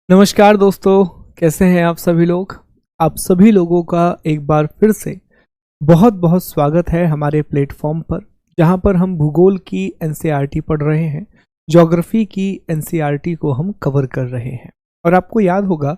नमस्कार दोस्तों, कैसे हैं आप सभी लोग। आप सभी लोगों का एक बार फिर से बहुत बहुत स्वागत है हमारे प्लेटफॉर्म पर, जहां पर हम भूगोल की एनसीईआरटी पढ़ रहे हैं। ज्योग्राफी की एनसीईआरटी को हम कवर कर रहे हैं। और आपको याद होगा,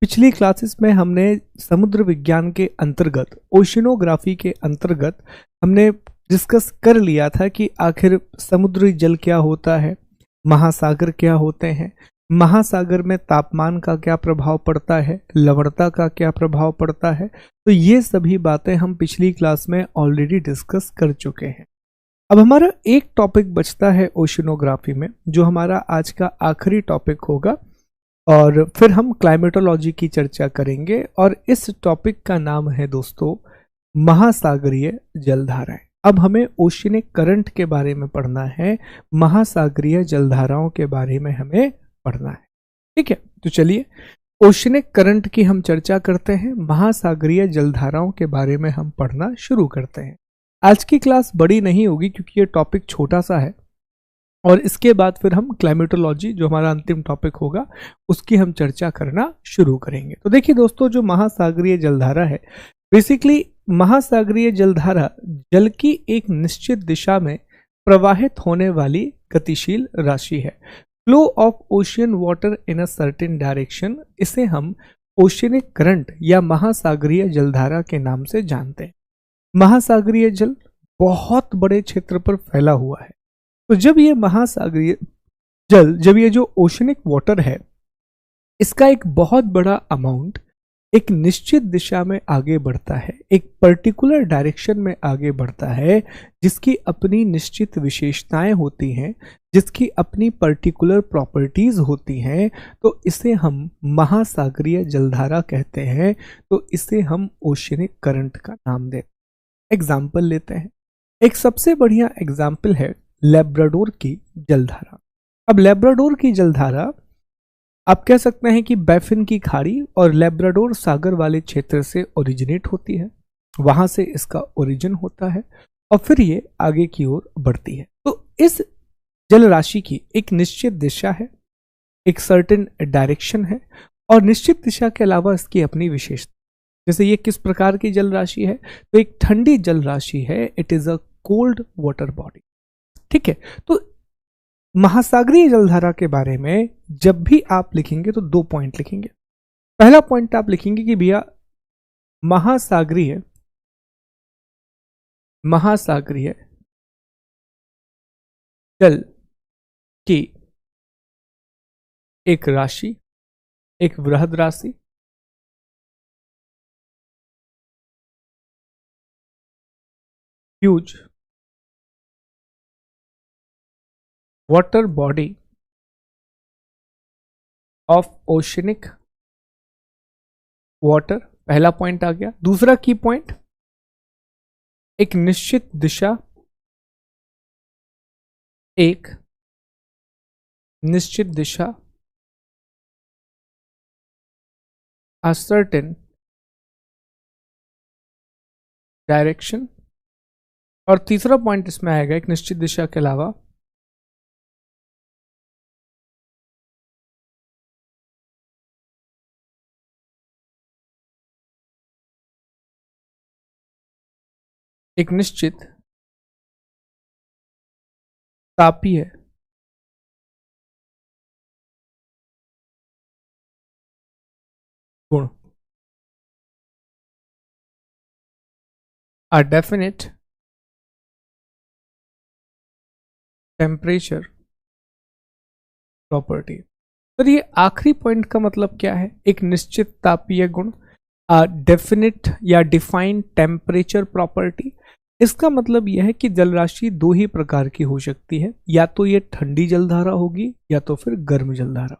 पिछली क्लासेस में हमने समुद्र विज्ञान के अंतर्गत, ओशनोग्राफी के अंतर्गत हमने डिस्कस कर लिया था कि आखिर समुद्री जल क्या होता है, महासागर क्या होते हैं, महासागर में तापमान का क्या प्रभाव पड़ता है, लवणता का क्या प्रभाव पड़ता है। तो ये सभी बातें हम पिछली क्लास में ऑलरेडी डिस्कस कर चुके हैं। अब हमारा एक टॉपिक बचता है ओशनोग्राफी में, जो हमारा आज का आखिरी टॉपिक होगा, और फिर हम क्लाइमेटोलॉजी की चर्चा करेंगे। और इस टॉपिक का नाम है दोस्तों महासागरीय जलधाराएं। अब हमें ओशिनिक करंट के बारे में पढ़ना है, महासागरीय जलधाराओं के बारे में हमें पढ़ना है। ठीक है, तो चलिए ओशनिक करंट की हम चर्चा करते हैं, महासागरीय जलधाराओं के बारे में हम पढ़ना शुरू करते हैं। आज की क्लास बड़ी नहीं होगी क्योंकि ये टॉपिक छोटा सा है, और इसके बाद फिर हम क्लाइमेटोलॉजी, जो हमारा अंतिम टॉपिक होगा, उसकी हम चर्चा करना शुरू करेंगे। तो देखिए दोस्तों, जो महासागरीय जलधारा है, बेसिकली महासागरीय जलधारा जल की एक निश्चित दिशा में प्रवाहित होने वाली गतिशील राशि है। Flow of ocean water in a certain direction, इसे हम ओशियनिक करंट या महासागरीय जलधारा के नाम से जानते हैं। महासागरीय जल बहुत बड़े क्षेत्र पर फैला हुआ है। तो जब ये महासागरीय जल, जब ये जो ओशियनिक वाटर है, इसका एक बहुत बड़ा अमाउंट एक निश्चित दिशा में आगे बढ़ता है, एक पर्टिकुलर डायरेक्शन में आगे बढ़ता है, जिसकी अपनी निश्चित विशेषताएं होती हैं, जिसकी अपनी पर्टिकुलर प्रॉपर्टीज होती हैं, तो इसे हम महासागरीय जलधारा कहते हैं। तो इसे हम ओशियनिक करंट का नाम देते हैं। एग्जाम्पल लेते हैं। एक सबसे बढ़िया एग्जाम्पल है लेब्राडोर की जलधारा। अब लेब्राडोर की जलधारा आप कह सकते हैं कि बैफिन की खाड़ी और लेब्राडोर सागर वाले क्षेत्र से ओरिजिनेट होती है, वहां से इसका ओरिजिन होता है, और फिर ये आगे की ओर बढ़ती है। तो इस जल राशि की एक निश्चित दिशा है, एक सर्टेन डायरेक्शन है, और निश्चित दिशा के अलावा इसकी अपनी विशेषता। जैसे ये किस प्रकार की जल राशि है, तो एक ठंडी जल राशि है, it is a cold water body. ठीक है, तो महासागरीय जलधारा के बारे में जब भी आप लिखेंगे तो दो पॉइंट लिखेंगे। पहला पॉइंट आप लिखेंगे कि भैया महासागरीय जल की एक राशि, एक वृहद राशि, huge water body of oceanic water. पहला पॉइंट आ गया। दूसरा की पॉइंट, एक निश्चित दिशा, एक निश्चित दिशा, a certain डायरेक्शन। और तीसरा पॉइंट इसमें आएगा, एक निश्चित दिशा के अलावा एक निश्चित तापीय गुण, a definite टेम्परेचर प्रॉपर्टी। तो ये आखिरी पॉइंट का मतलब क्या है, एक निश्चित तापीय गुण, डेफिनिट या डिफाइंड टेम्परेचर प्रॉपर्टी। इसका मतलब यह है कि जल राशि दो ही प्रकार की हो सकती है, या तो ये ठंडी जलधारा होगी या तो फिर गर्म जलधारा,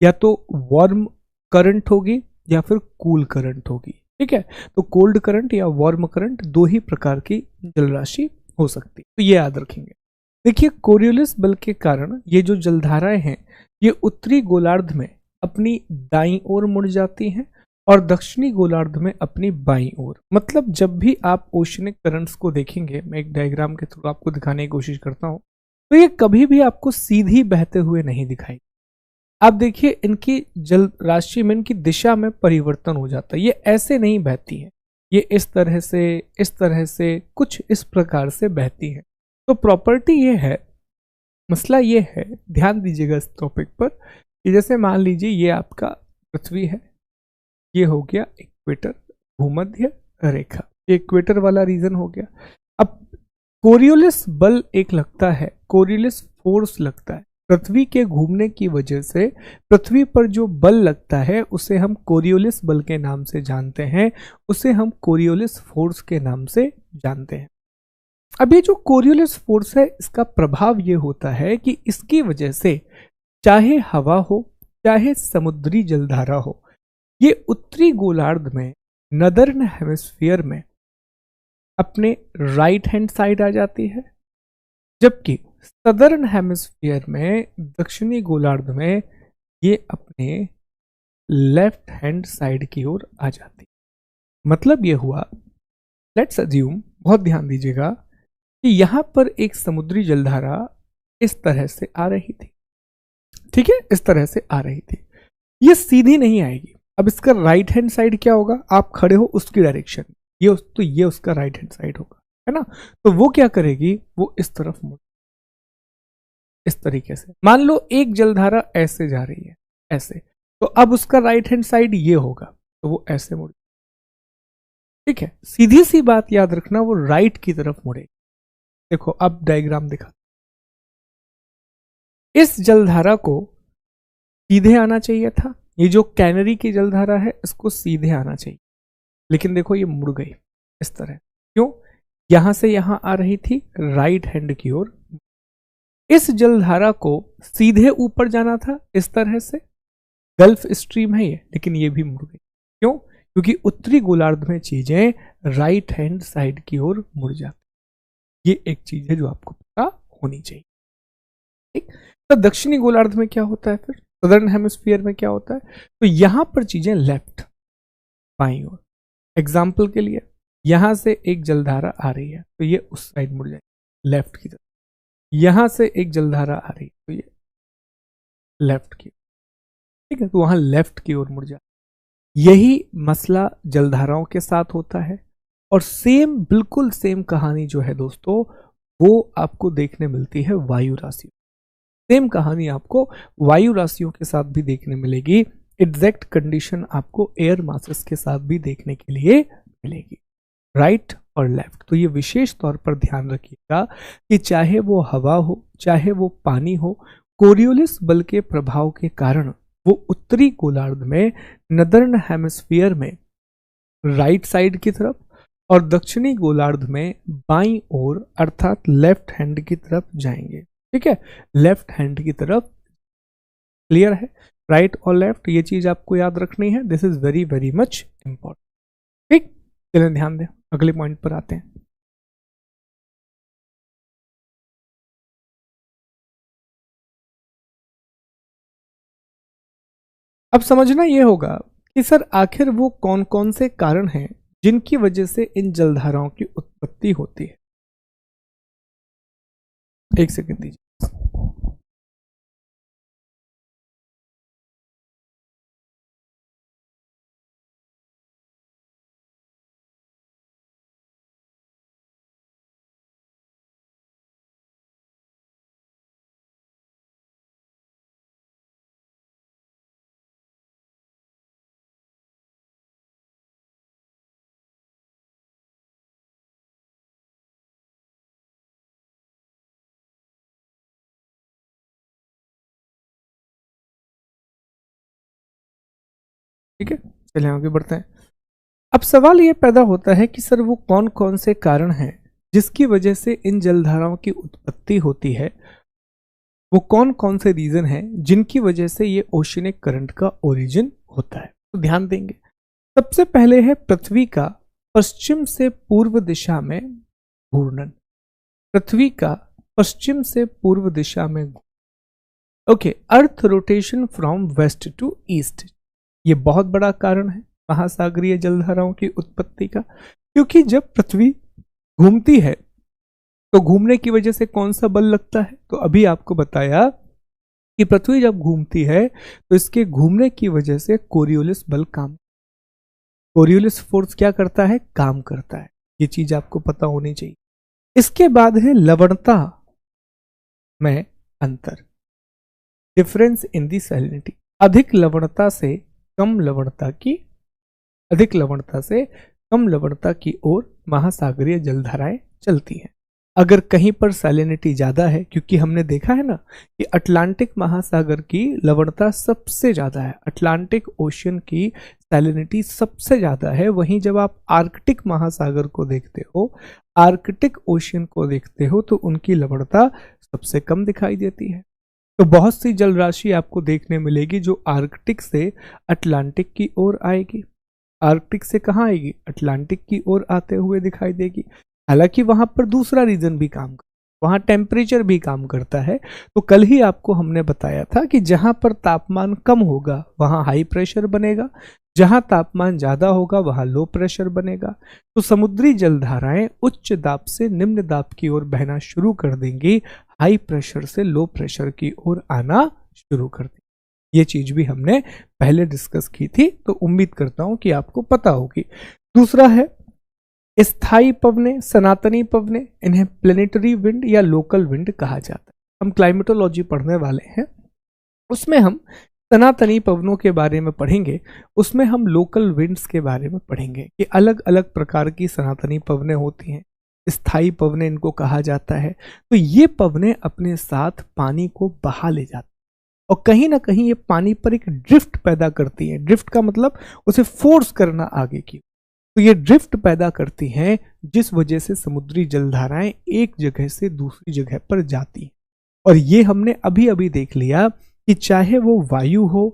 या तो वार्म करंट होगी या फिर कूल करंट होगी। ठीक है, तो कोल्ड करंट या वार्म करंट, दो ही प्रकार की जल राशि हो सकती है। तो ये याद रखेंगे। देखिए, कोरियोलिस बल के कारण ये जो जलधाराएं हैं, ये उत्तरी गोलार्ध में अपनी दाईं ओर मुड़ जाती हैं और दक्षिणी गोलार्ध में अपनी बाईं ओर। मतलब जब भी आप ओशनिक करंट्स को देखेंगे, मैं एक डायग्राम के थ्रू आपको दिखाने की कोशिश करता हूं, तो ये कभी भी आपको सीधी बहते हुए नहीं दिखाई, आप देखिए इनकी जल राशि में इनकी दिशा में परिवर्तन हो जाता है। ये ऐसे नहीं बहती है, ये इस तरह से कुछ इस प्रकार से बहती है। तो प्रॉपर्टी ये है, मसला ये है, ध्यान दीजिएगा इस टॉपिक पर कि जैसे मान लीजिए ये आपका पृथ्वी है, ये हो गया इक्वेटर, भूमध्य रेखा, ये इक्वेटर वाला रीजन हो गया। अब कोरियोलिस बल एक लगता है, कोरियोलिस फोर्स लगता है पृथ्वी के घूमने की वजह से। पृथ्वी पर जो बल लगता है उसे हम कोरियोलिस बल के नाम से जानते हैं, उसे हम कोरियोलिस फोर्स के नाम से जानते हैं। अब ये जो कोरियोलिस फोर्स है, इसका प्रभाव ये होता है कि इसकी वजह से चाहे हवा हो चाहे समुद्री जलधारा हो, ये उत्तरी गोलार्ध में नदर्न हेमिस्फीयर में अपने राइट हैंड साइड आ जाती है, जबकि सदर्न हेमिस्फीयर में दक्षिणी गोलार्ध में ये अपने लेफ्ट हैंड साइड की ओर आ जाती है। मतलब ये हुआ, लेट्स अज्यूम, बहुत ध्यान दीजिएगा, कि यहां पर एक समुद्री जलधारा इस तरह से आ रही थी, ठीक है, इस तरह से आ रही थी। ये सीधी नहीं आएगी। अब इसका राइट हैंड साइड क्या होगा, आप खड़े हो उसकी डायरेक्शन, ये उसका राइट हैंड साइड होगा, है ना। तो वो क्या करेगी, वो इस तरफ मुड़, इस तरीके से। मान लो एक जलधारा ऐसे जा रही है, ऐसे, तो अब उसका राइट हैंड साइड ये होगा, तो वो ऐसे मुड़े, ठीक है। सीधी सी बात याद रखना, वो राइट की तरफ मुड़ेगी। देखो अब डायग्राम दिखा, इस जलधारा को सीधे आना चाहिए था, ये जो कैनरी की जलधारा है इसको सीधे आना चाहिए, लेकिन देखो ये मुड़ गई इस तरह। क्यों, यहां से यहां आ रही थी राइट हैंड की ओर। इस जलधारा को सीधे ऊपर जाना था इस तरह से, गल्फ स्ट्रीम है ये, लेकिन ये भी मुड़ गई। क्यों, क्योंकि उत्तरी गोलार्ध में चीजें राइट हैंड साइड की ओर मुड़ जाती। ये एक चीज है जो आपको पता होनी चाहिए, ठीक। तो दक्षिणी गोलार्ध में क्या होता है, फिर सदर्न हेमिस्फीयर में क्या होता है, तो यहां पर चीजें लेफ्ट, बाईं ओर। एग्जाम्पल के लिए यहां से एक जलधारा आ रही है तो ये उस साइड मुड़ जाएगी लेफ्ट की तरफ, यहां से एक जलधारा आ रही है तो ये लेफ्ट की, ठीक है, तो वहां लेफ्ट की ओर मुड़ जाए। यही मसला जलधाराओं के साथ होता है। और सेम, बिल्कुल सेम कहानी जो है दोस्तों, वो आपको देखने मिलती है वायु राशियों। सेम कहानी आपको वायु राशियों के साथ भी देखने मिलेगी। एग्जैक्ट कंडीशन आपको एयर मासेस के साथ भी देखने के लिए मिलेगी, राइट और लेफ्ट। तो ये विशेष तौर पर ध्यान रखिएगा कि चाहे वो हवा हो चाहे वो पानी हो, कोरियोलिस बल के प्रभाव के कारण वो उत्तरी गोलार्ध में नदर्न हेमिस्फीयर में राइट साइड की तरफ और दक्षिणी गोलार्ध में बाईं ओर अर्थात लेफ्ट हैंड की तरफ जाएंगे, ठीक है, लेफ्ट हैंड की तरफ। क्लियर है, राइट और लेफ्ट, ये चीज आपको याद रखनी है। This is very very much important, ठीक। चलिए ध्यान दें, अगले पॉइंट पर आते हैं। अब समझना यह होगा कि सर आखिर वो कौन कौन से कारण हैं जिनकी वजह से इन जलधाराओं की उत्पत्ति होती है। एक सेकंड दीजिए। ठीक है, चलिए आगे बढ़ते हैं। अब सवाल यह पैदा होता है कि सर वो कौन कौन से कारण हैं जिसकी वजह से इन जलधाराओं की उत्पत्ति होती है, वो कौन कौन से रीजन हैं जिनकी वजह से ये ओशिनिक करंट का ओरिजिन होता है। तो ध्यान देंगे, सबसे पहले है पृथ्वी का पश्चिम से पूर्व दिशा में घूर्णन। पृथ्वी का पश्चिम से पूर्व दिशा में, okay, earth rotation from west to east, ये बहुत बड़ा कारण है महासागरीय जलधाराओं की उत्पत्ति का। क्योंकि जब पृथ्वी घूमती है तो घूमने की वजह से कौन सा बल लगता है, तो अभी आपको बताया कि पृथ्वी जब घूमती है तो इसके घूमने की वजह से कोरियोलिस बल कोरियोलिस फोर्स क्या करता है, काम करता है। ये चीज आपको पता होनी चाहिए। इसके बाद है लवणता में अंतर, डिफरेंस इन दी सैलिनिटी। अधिक लवणता से कम लवणता की ओर महासागरीय जलधाराएं चलती हैं। अगर कहीं पर सैलिनिटी ज्यादा है, क्योंकि हमने देखा है ना कि अटलांटिक महासागर की लवणता सबसे ज्यादा है, अटलांटिक ओशियन की सैलिनिटी सबसे ज्यादा है। वहीं जब आप आर्कटिक महासागर को देखते हो, आर्कटिक ओशियन को देखते हो, तो उनकी लवणता सबसे कम दिखाई देती है। तो बहुत सी जल राशि आपको देखने मिलेगी जो आर्कटिक से अटलांटिक की ओर आएगी, आर्कटिक से कहाँ आएगी, अटलांटिक की ओर आते हुए दिखाई देगी। हालांकि वहां पर दूसरा रीजन भी काम करता है, वहां टेम्परेचर भी काम करता है। तो कल ही आपको हमने बताया था कि जहां पर तापमान कम होगा वहां हाई प्रेशर बनेगा, जहां तापमान ज्यादा होगा वहां लो प्रेशर बनेगा। तो समुद्री जलधाराएं उच्च दाब से निम्न दाब की ओर बहना शुरू कर देंगी, हाई प्रेशर से लो प्रेशर की ओर आना शुरू कर देंगी। ये चीज भी हमने पहले डिस्कस की थी, तो उम्मीद करता हूं कि आपको पता होगी। दूसरा है स्थायी पवने, सनातनी पवने, इन्हें प्लेनेटरी विंड या लोकल विंड कहा जाता है। हम क्लाइमेटोलॉजी पढ़ने वाले हैं, उसमें हम सनातनी पवनों के बारे में पढ़ेंगे, उसमें हम लोकल विंड्स के बारे में पढ़ेंगे कि अलग अलग प्रकार की सनातनी पवनें होती हैं। स्थायी पवनें इनको कहा जाता है। तो ये पवनें अपने साथ पानी को बहा ले जाती हैं और कहीं ना कहीं ये पानी पर एक ड्रिफ्ट पैदा करती हैं। ड्रिफ्ट का मतलब उसे फोर्स करना आगे की, तो ये ड्रिफ्ट पैदा करती हैं, जिस वजह से समुद्री जलधाराएं एक जगह से दूसरी जगह पर जाती हैं। और ये हमने अभी अभी देख लिया कि चाहे वो वायु हो,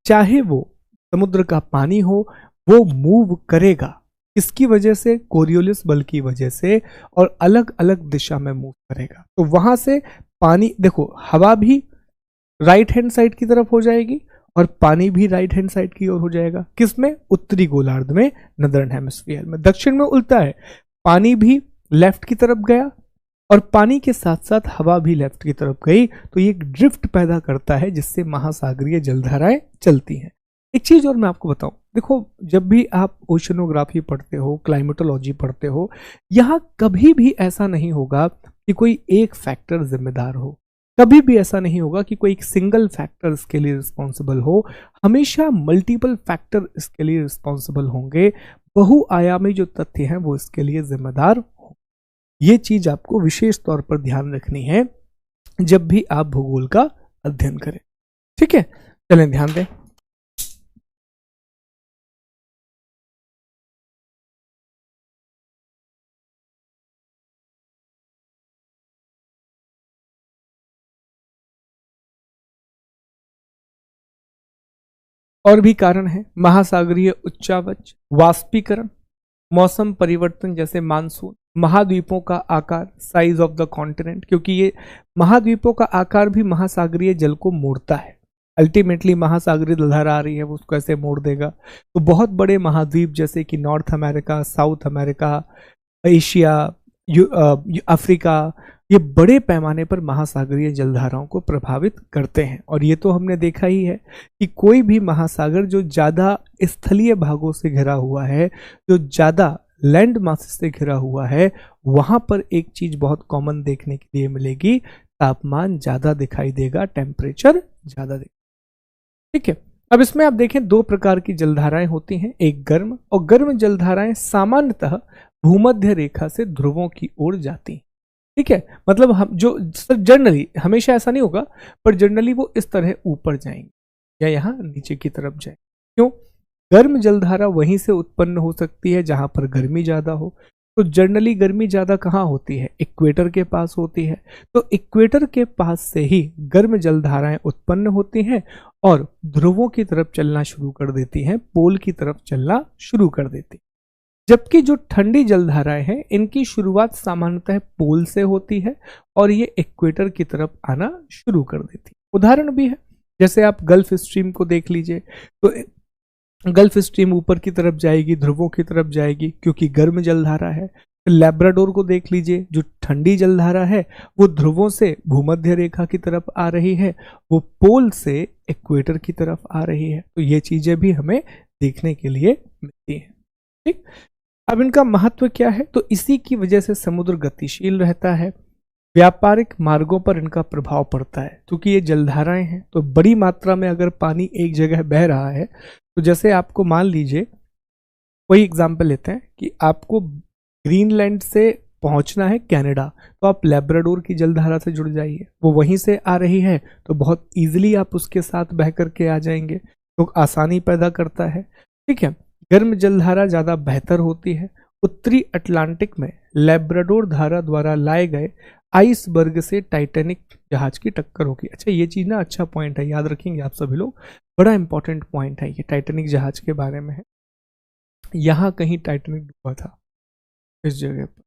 चाहे वो समुद्र का पानी हो, वो मूव करेगा। इसकी वजह से, कोरियोलिस बल की वजह से, और अलग अलग दिशा में मूव करेगा। तो वहां से पानी, देखो हवा भी राइट हैंड साइड की तरफ हो जाएगी और पानी भी राइट हैंड साइड की ओर हो जाएगा। किसमें, उत्तरी गोलार्ध में, नदर्न हेमिस्फीयर में। दक्षिण में उल्टा है, पानी भी लेफ्ट की तरफ गया और पानी के साथ साथ हवा भी लेफ्ट की तरफ गई। तो ये एक ड्रिफ्ट पैदा करता है जिससे महासागरीय जलधाराएं चलती हैं। एक चीज और मैं आपको बताऊं, देखो जब भी आप ओशनोग्राफी पढ़ते हो, क्लाइमेटोलॉजी पढ़ते हो, यहां कभी भी ऐसा नहीं होगा कि कोई एक फैक्टर जिम्मेदार हो, कभी भी ऐसा नहीं होगा कि कोई एक सिंगल फैक्टर इसके लिए रिस्पॉन्सिबल हो। हमेशा मल्टीपल फैक्टर इसके लिए रिस्पॉन्सिबल होंगे, बहुआयामी जो तथ्य हैं वो इसके लिए जिम्मेदार हों। ये चीज आपको विशेष तौर पर ध्यान रखनी है जब भी आप भूगोल का अध्ययन करें। ठीक है, चलें ध्यान दें। और भी कारण है, महासागरीय उच्चावच, वाष्पीकरण, मौसम परिवर्तन जैसे मानसून, महाद्वीपों का आकार, साइज ऑफ द कॉन्टिनेंट, क्योंकि ये महाद्वीपों का आकार भी महासागरीय जल को मोड़ता है। अल्टीमेटली महासागरीय जलधारा आ रही है, वो उसको ऐसे मोड़ देगा। तो बहुत बड़े महाद्वीप जैसे कि north America, south America, Asia, Africa, ये बड़े पैमाने पर महासागरीय जलधाराओं को प्रभावित करते हैं। और ये तो हमने देखा ही है कि कोई भी महासागर जो ज़्यादा स्थलीय भागों से घिरा हुआ है, जो ज़्यादा लैंड मास से घिरा हुआ है, वहाँ पर एक चीज़ बहुत कॉमन देखने के लिए मिलेगी, तापमान ज़्यादा दिखाई देगा, टेम्परेचर ज़्यादा देगा। ठीक है, अब इसमें आप देखें दो प्रकार की जलधाराएं होती हैं, एक गर्म, और गर्म जलधाराएं सामान्यतः भूमध्य रेखा से ध्रुवों की ओर जाती हैं। ठीक है, मतलब हम जो जनरली, हमेशा ऐसा नहीं होगा, पर जनरली वो इस तरह ऊपर जाएंगे या यहाँ नीचे की तरफ जाए। क्यों? गर्म जलधारा वहीं से उत्पन्न हो सकती है जहां पर गर्मी ज्यादा हो। तो जनरली गर्मी ज्यादा कहाँ होती है? इक्वेटर के पास होती है। तो इक्वेटर के पास से ही गर्म जलधाराएं उत्पन्न होती हैं और ध्रुवों की तरफ चलना शुरू कर देती हैं, पोल की तरफ चलना शुरू कर देती। जबकि जो ठंडी जलधाराएं हैं, इनकी शुरुआत सामान्यतः पोल से होती है और ये इक्वेटर की तरफ आना शुरू कर देती। उदाहरण भी है, जैसे आप गल्फ स्ट्रीम को देख लीजिए, तो गल्फ स्ट्रीम ऊपर की तरफ जाएगी, ध्रुवों की तरफ जाएगी, क्योंकि गर्म जलधारा है। लैब्राडोर को देख लीजिए, जो ठंडी जलधारा है वो ध्रुवों से भूमध्य रेखा की तरफ आ रही है, वो पोल से इक्वेटर की तरफ आ रही है। तो ये चीजें भी हमें देखने के लिए मिलती हैं। ठीक, अब इनका महत्व क्या है? तो इसी की वजह से समुद्र गतिशील रहता है, व्यापारिक मार्गों पर इनका प्रभाव पड़ता है, क्योंकि ये जलधाराएं हैं। तो बड़ी मात्रा में अगर पानी एक जगह बह रहा है, तो जैसे आपको मान लीजिए, वही एग्जाम्पल लेते हैं कि आपको ग्रीनलैंड से पहुंचना है कनाडा, तो आप लैब्राडोर की जलधारा से जुड़ जाइए, वो वहीं से आ रही है, तो बहुत इजीली आप उसके साथ बह करके आ जाएंगे, तो आसानी पैदा करता है। ठीक है, गर्म जलधारा ज़्यादा बेहतर होती है। उत्तरी अटलांटिक में लैब्राडोर धारा द्वारा लाए गए आइसबर्ग से टाइटैनिक जहाज की टक्कर होगी। अच्छा, ये चीज़ ना अच्छा पॉइंट है, याद रखेंगे आप सभी लोग, बड़ा इंपॉर्टेंट पॉइंट है ये, टाइटैनिक जहाज के बारे में है। यहाँ कहीं टाइटैनिक डूबा था, इस जगह पर,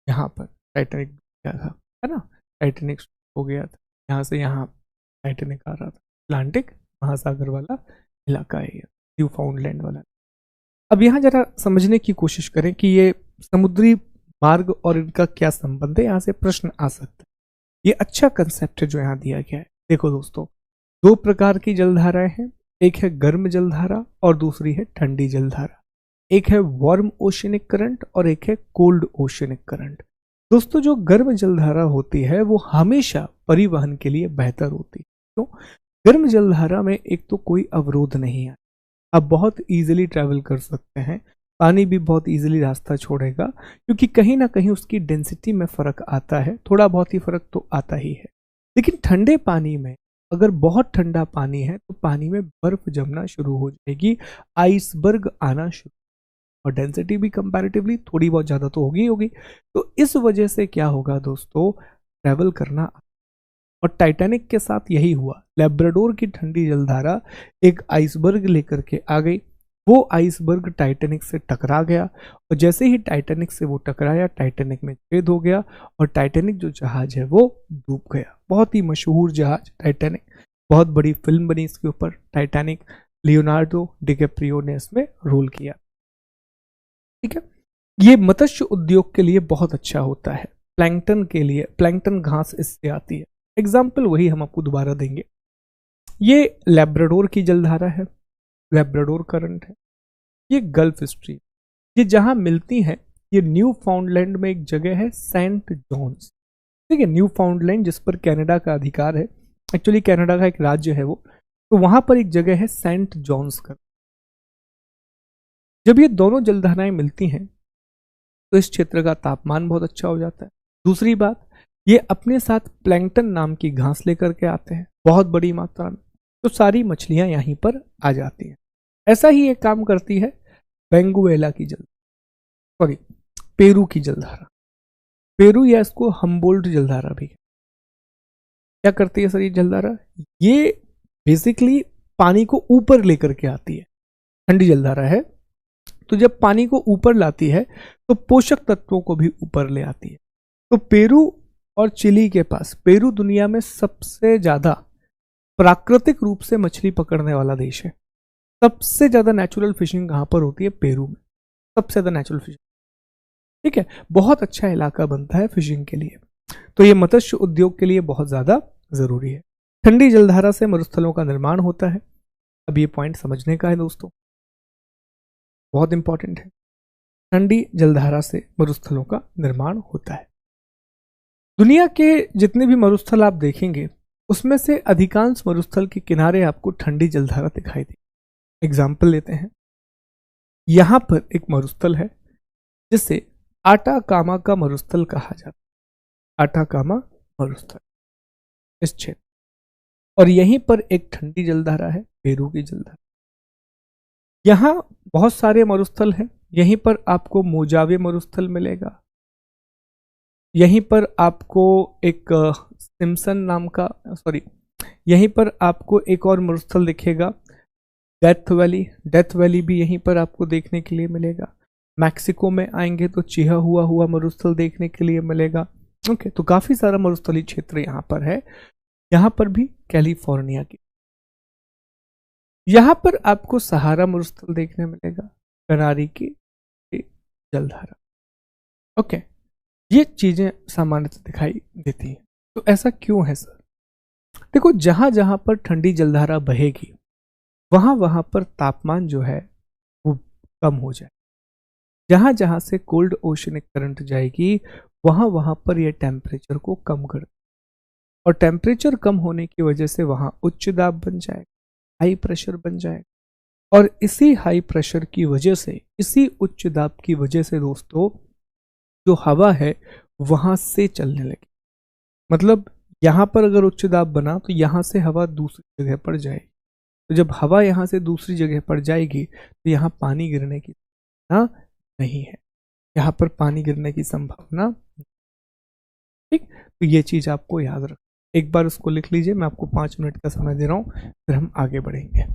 यहाँ पर टाइटैनिक गया था, है ना, टाइटैनिक हो गया था, यहाँ से यहाँ टाइटैनिक आ रहा था, अटलांटिक महासागर वाला इलाका है, न्यू फाउंडलैंड वाला। अब यहाँ जरा समझने की कोशिश करें कि ये समुद्री मार्ग और इनका क्या संबंध है, यहाँ से प्रश्न आ सकता है। ये अच्छा कंसेप्ट है जो यहाँ दिया गया है। देखो दोस्तों, दो प्रकार की जलधाराएं हैं, एक है गर्म जलधारा और दूसरी है ठंडी जलधारा। एक है वार्म ओशियनिक करंट और एक है कोल्ड ओशियनिक करंट। दोस्तों, जो गर्म जलधारा होती है वो हमेशा परिवहन के लिए बेहतर होती है। क्यों? गर्म जलधारा में एक तो कोई अवरोध नहीं है, आप बहुत इजीली ट्रैवल कर सकते हैं, पानी भी बहुत इजीली रास्ता छोड़ेगा, क्योंकि कहीं ना कहीं उसकी डेंसिटी में फर्क आता है, थोड़ा बहुत ही फर्क तो आता ही है। लेकिन ठंडे पानी में अगर बहुत ठंडा पानी है तो पानी में बर्फ जमना शुरू हो जाएगी, आइसबर्ग आना शुरू, और डेंसिटी भी कंपैरेटिवली थोड़ी बहुत ज़्यादा तो होगी होगी। तो इस वजह से क्या होगा दोस्तों, ट्रैवल करना, और टाइटैनिक के साथ यही हुआ। लैब्राडोर की ठंडी जलधारा एक आइसबर्ग लेकर के आ गई, वो आइसबर्ग टाइटैनिक से टकरा गया, और जैसे ही टाइटैनिक से वो टकराया, टाइटैनिक में छेद हो गया और टाइटैनिक जो जहाज है वो डूब गया। बहुत ही मशहूर जहाज टाइटैनिक, बहुत बड़ी फिल्म बनी इसके ऊपर टाइटैनिक, लियोनार्डो डिकैप्रियो ने इसमें रोल किया। ठीक है, ये मत्स्य उद्योग के लिए बहुत अच्छा होता है, प्लैंकटन के लिए, प्लैंकटन घास इससे आती है। एग्जाम्पल वही हम आपको दोबारा देंगे। ये लैब्राडोर की जलधारा है, लैब्राडोर करंट है, ये गल्फ स्ट्रीम, ये जहां मिलती है, ये न्यू फाउंडलैंड में एक जगह है सेंट जॉन्स। ठीक है, न्यू फाउंडलैंड जिस पर कनाडा का अधिकार है, एक्चुअली कनाडा का एक राज्य है वो, तो वहां पर एक जगह है सेंट जॉन्स का। जब ये दोनों जलधाराएं मिलती हैं तो इस क्षेत्र का तापमान बहुत अच्छा हो जाता है। दूसरी बात, ये अपने साथ प्लैंकटन नाम की घास लेकर के आते हैं बहुत बड़ी मात्रा में, तो सारी मछलियां यहीं पर आ जाती हैं। ऐसा ही एक काम करती है वेंगुएला की पेरू की जलधारा, पेरू या इसको हम्बोल्ट जलधारा भी। क्या करती है सर ये जलधारा? ये बेसिकली पानी को ऊपर लेकर के आती है, ठंडी जलधारा है, तो जब पानी को ऊपर लाती है तो पोषक तत्वों को भी ऊपर ले आती है। तो पेरू और चिली के पास, पेरू दुनिया में सबसे ज्यादा प्राकृतिक रूप से मछली पकड़ने वाला देश है। सबसे ज्यादा नेचुरल फिशिंग कहां पर होती है? पेरू में, सबसे ज्यादा नेचुरल फिशिंग। ठीक है, बहुत अच्छा इलाका बनता है फिशिंग के लिए, तो ये मत्स्य उद्योग के लिए बहुत ज्यादा जरूरी है। ठंडी जलधारा से मरुस्थलों का निर्माण होता है। अब ये पॉइंट समझने का है दोस्तों, बहुत इंपॉर्टेंट है। ठंडी जलधारा से मरुस्थलों का निर्माण होता है। दुनिया के जितने भी मरुस्थल आप देखेंगे, उसमें से अधिकांश मरुस्थल के किनारे आपको ठंडी जलधारा दिखाई देगी। एग्जाम्पल लेते हैं, यहां पर एक मरुस्थल है जिसे आटाकामा का मरुस्थल कहा जाता है, आटाकामा मरुस्थल इस क्षेत्र, और यहीं पर एक ठंडी जलधारा है, पेरू की जलधारा। यहां बहुत सारे मरुस्थल हैं, यहीं पर आपको मोजावे मरुस्थल मिलेगा, यहीं पर आपको एक सिम्सन नाम का, यहीं पर आपको एक और मरुस्थल दिखेगा डेथ वैली, डेथ वैली भी यहीं पर आपको देखने के लिए मिलेगा। मैक्सिको में आएंगे तो चिहा हुआ मरुस्थल देखने के लिए मिलेगा। ओके, तो काफी सारा मरुस्थलीय क्षेत्र यहाँ पर है। यहाँ पर भी कैलिफोर्निया की, यहाँ पर आपको सहारा मरुस्थल देखने मिलेगा, कनारी की, जलधारा। ओके, ये चीजें सामान्यतः दिखाई देती हैं। तो ऐसा क्यों है सर? देखो, जहां जहां पर ठंडी जलधारा बहेगी वहां वहां पर तापमान जो है वो कम हो जाए। जहां जहां से कोल्ड ओशनिक करंट जाएगी वहां वहां पर यह टेम्परेचर को कम कर, और टेम्परेचर कम होने की वजह से वहां उच्च दाब बन जाएगा, हाई प्रेशर बन जाएगा। और इसी हाई प्रेशर की वजह से, इसी उच्च दाब की वजह से दोस्तों, जो हवा है वहां से चलने लगी। मतलब यहां पर अगर उच्च दाब बना तो यहां से हवा दूसरी जगह पर जाएगी। तो जब हवा यहां से दूसरी जगह पर जाएगी तो यहां पानी गिरने की संभावना नहीं है, यहां पर पानी गिरने की संभावना। ठीक, तो ये चीज आपको याद रख, एक बार उसको लिख लीजिए। मैं आपको 5 मिनट का समय दे रहा हूं, फिर हम आगे बढ़ेंगे।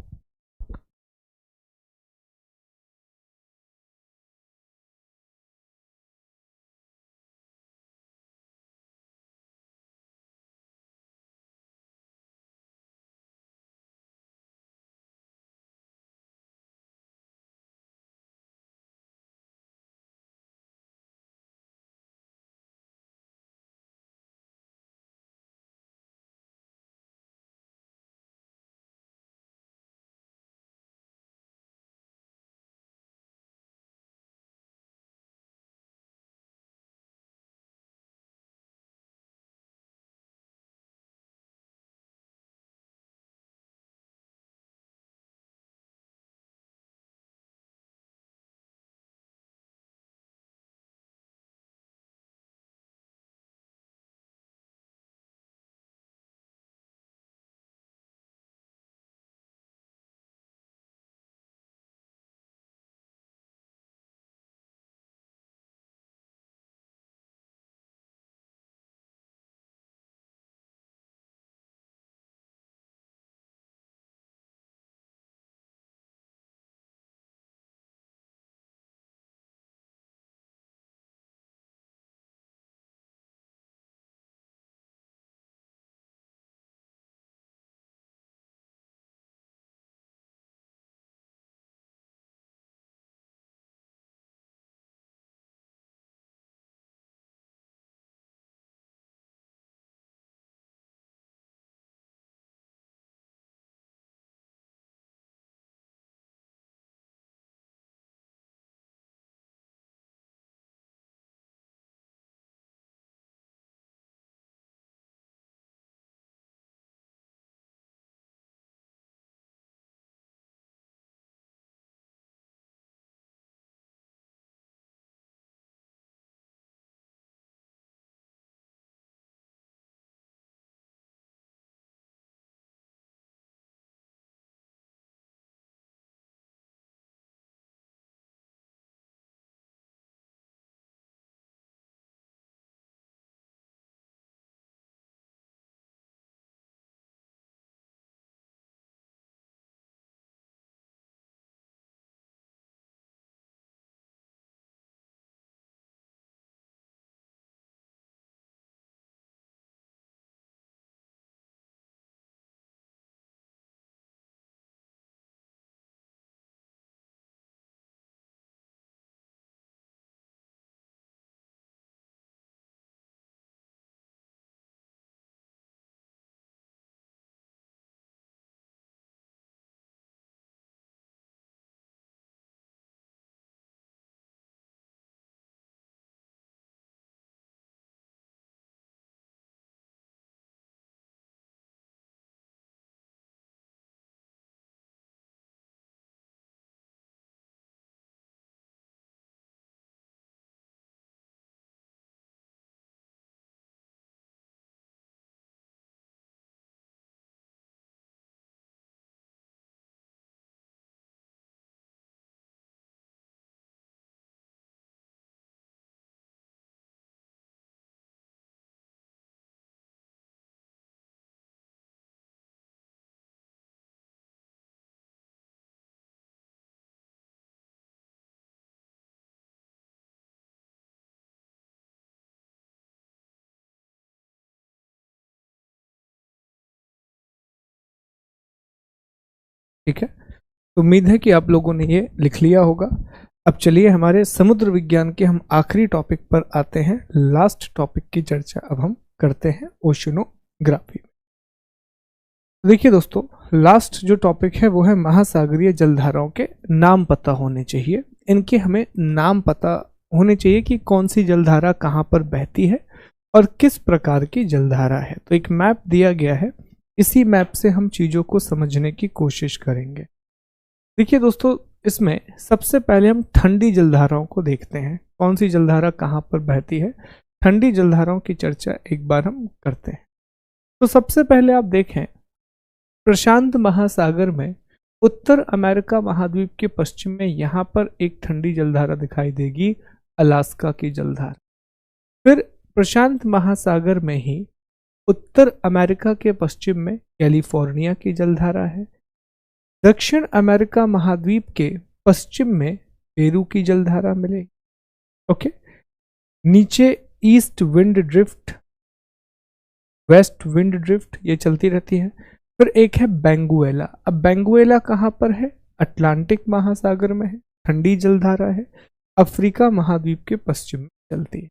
ठीक है, तो उम्मीद है कि आप लोगों ने ये लिख लिया होगा। अब चलिए हमारे समुद्र विज्ञान के हम आखिरी टॉपिक पर आते हैं। लास्ट टॉपिक की चर्चा अब हम करते हैं ओशनोग्राफी। देखिए दोस्तों, लास्ट जो टॉपिक है वो है महासागरीय जलधाराओं के नाम पता होने चाहिए। इनके हमें नाम पता होने चाहिए कि कौन सी जलधारा कहाँ पर बहती है और किस प्रकार की जलधारा है। तो एक मैप दिया गया है, इसी मैप से हम चीज़ों को समझने की कोशिश करेंगे। देखिए दोस्तों, इसमें सबसे पहले हम ठंडी जलधाराओं को देखते हैं, कौन सी जलधारा कहाँ पर बहती है। ठंडी जलधाराओं की चर्चा एक बार हम करते हैं। तो सबसे पहले आप देखें, प्रशांत महासागर में उत्तर अमेरिका महाद्वीप के पश्चिम में यहाँ पर एक ठंडी जलधारा दिखाई देगी, अलास्का की जलधारा। फिर प्रशांत महासागर में ही उत्तर अमेरिका के पश्चिम में कैलिफोर्निया की जलधारा है। दक्षिण अमेरिका महाद्वीप के पश्चिम में पेरू की जलधारा मिलेगी। ओके, नीचे east wind drift, west wind drift, ये चलती रहती है। फिर एक है बेंगुएला। अब बेंगुएला कहाँ पर है? अटलांटिक महासागर में है, ठंडी जलधारा है, अफ्रीका महाद्वीप के पश्चिम में चलती है।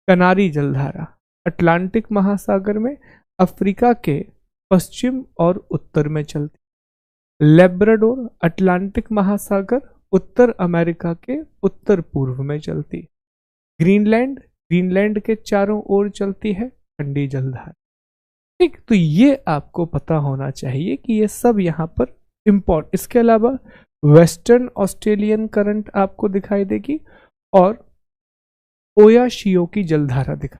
कनारी जलधारा अटलांटिक महासागर में, अफ्रीका के पश्चिम और उत्तर में चलती है। लेब्राडोर अटलांटिक महासागर, उत्तर अमेरिका के उत्तर पूर्व में चलती है। ग्रीनलैंड, ग्रीनलैंड के चारों ओर चलती है ठंडी जलधारा। ठीक, तो ये आपको पता होना चाहिए कि ये सब यहाँ पर इम्पोर्ट। इसके अलावा वेस्टर्न ऑस्ट्रेलियन करंट आपको दिखाई देगी और ओयाशियो की जलधारा दिखाई,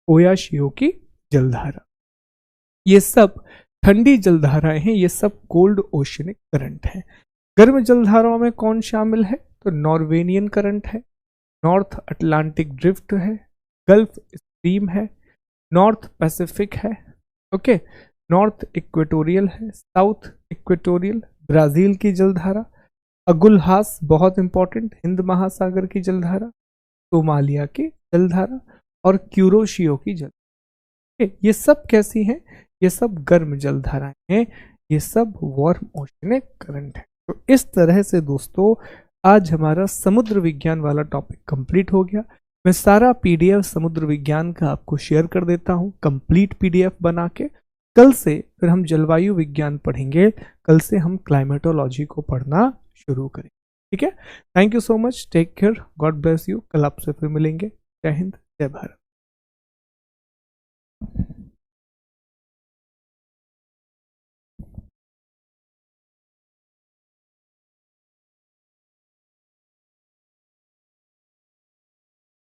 ओयाशियो की जलधारा। ये सब ठंडी जलधाराएं हैं, ये सब कोल्ड ओशनिक करंट हैं। गर्म जलधाराओं में कौन शामिल है? तो नॉर्वेनियन करंट है, नॉर्थ अटलांटिक ड्रिफ्ट है, गल्फ स्ट्रीम है, नॉर्थ पैसिफिक है, ओके, नॉर्थ इक्वेटोरियल है, साउथ इक्वेटोरियल, ब्राजील की जलधारा, अगुलहास बहुत इंपॉर्टेंट, हिंद महासागर की जलधारा, सोमालिया की जलधारा और क्यूरोशियो की जलधारा। ये सब कैसी हैं? ये सब गर्म जलधाराएं हैं, ये सब वार्म ओशनिक करंट है। तो इस तरह से दोस्तों आज हमारा समुद्र विज्ञान वाला टॉपिक कंप्लीट हो गया। मैं सारा पीडीएफ समुद्र विज्ञान का आपको शेयर कर देता हूँ कंप्लीट पीडीएफ बना के। कल से फिर हम जलवायु विज्ञान पढ़ेंगे, कल से हम क्लाइमेटोलॉजी को पढ़ना शुरू करेंगे। ठीक है, thank you so much, take care, God bless you. कल आपसे फिर मिलेंगे। जय हिंद, जय भारत।